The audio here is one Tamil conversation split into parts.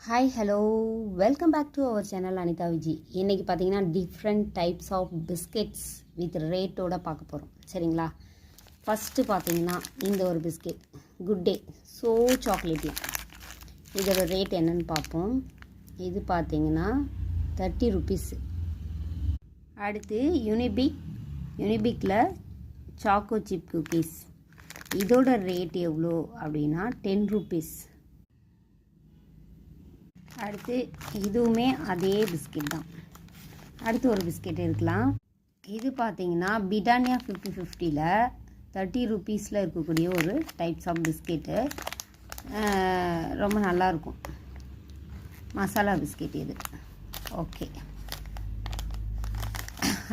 Hi hello welcome back to our channel Anita Viji. இன்றைக்கி பார்த்தீங்கன்னா different types of biscuits with ரேட்டோட பார்க்க போகிறோம். சரிங்களா? ஃபஸ்ட்டு பார்த்தீங்கன்னா இந்த ஒரு biscuit Good Day so chocolatey. இதோட ரேட் என்னன்னு பார்ப்போம். இது பார்த்தீங்கன்னா 30 ருபீஸ். அடுத்து யூனிபிக்கில் சாக்கோ சிப் குக்கீஸ். இதோட ரேட் எவ்வளோ அப்படின்னா 10 ருபீஸ். அடுத்து இதுவுமே அதே பிஸ்கெட் தான். அடுத்து ஒரு பிஸ்கெட் இருக்கலாம். இது பார்த்தீங்கன்னா பிரிட்டானியா 50-50ல் 30 ருபீஸில் இருக்கக்கூடிய ஒரு டைப்ஸ் ஆஃப் பிஸ்கெட்டு. ரொம்ப நல்லாயிருக்கும். மசாலா பிஸ்கெட் இது. ஓகே.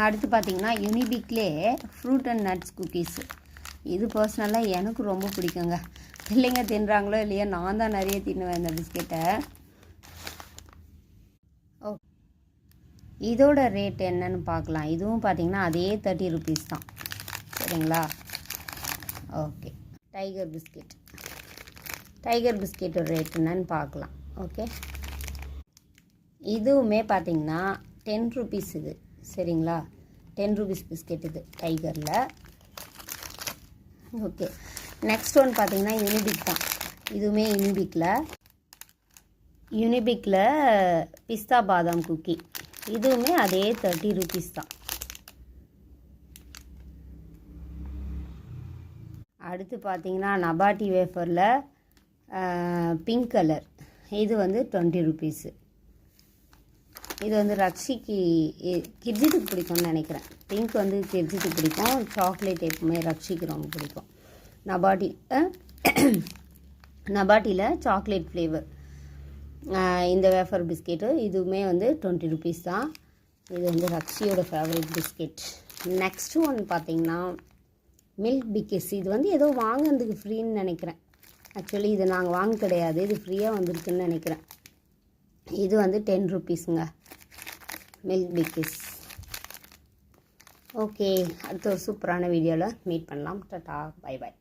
அடுத்து பார்த்தீங்கன்னா யூனிபிக்லே ஃப்ரூட் அண்ட் நட்ஸ் குக்கீஸு. இது பர்சனலாக எனக்கு ரொம்ப பிடிக்குங்க. பிள்ளைங்க தின்றாங்களோ இல்லையா, நான் தான் நிறைய தின்னுவேன் இந்த பிஸ்கெட்டை. இதோட ரேட் என்னன்னு பார்க்கலாம். இதுவும் பார்த்தீங்கன்னா அதே 30 ருபீஸ் தான். சரிங்களா? ஓகே. டைகர் பிஸ்கெட்டோட ரேட் என்னன்னு பார்க்கலாம். ஓகே. இதுவுமே பார்த்தீங்கன்னா 10 ருபீஸ் இது. சரிங்களா? 10 ருபீஸ் பிஸ்கெட் இது டைகரில். ஓகே. நெக்ஸ்ட் ஒன் பார்த்தீங்கன்னா யூனிபிக் தான். இதுவுமே யூனிபிக்கில் பிஸ்தா பாதாம் குக்கி. இதுவுமே அதே 30 ருபீஸ் தான். அடுத்து பார்த்தீங்கன்னா நபாட்டி வேஃபரில் பிங்க் கலர். இது வந்து 20 ருபீஸு. இது வந்து ரக்ஷிக்கு கிட்ஸுக்கு பிடிக்கும்னு நினைக்கிறேன். பிங்க் வந்து கிட்ஸுக்கு பிடிக்கும். சாக்லேட் எப்பவுமே ரக்ஷிக்கு ரொம்ப பிடிக்கும். நபாட்டியில் சாக்லேட் ஃப்ளேவர் இந்த வேஃபர் பிஸ்கெட்டு. இதுவுமே வந்து 20 ருபீஸ் தான். இது வந்து ரக்ஷியோட ஃபேவரட் பிஸ்கெட். நெக்ஸ்ட்டு ஒன்று பார்த்தீங்கன்னா மில்க் பிக்கிஸ். இது வந்து ஏதோ வாங்கினதுக்கு ஃப்ரீன்னு நினைக்கிறேன். ஆக்சுவலி இது நாங்கள் வாங்க கிடையாது, இது ஃப்ரீயாக வந்துருக்குன்னு நினைக்கிறேன். இது வந்து 10 ருபீஸுங்க மில்க் பிக்கிஸ். ஓகே. அடுத்த ஒரு சூப்பரான வீடியோவில் மீட் பண்ணலாம். Tata, bye bye.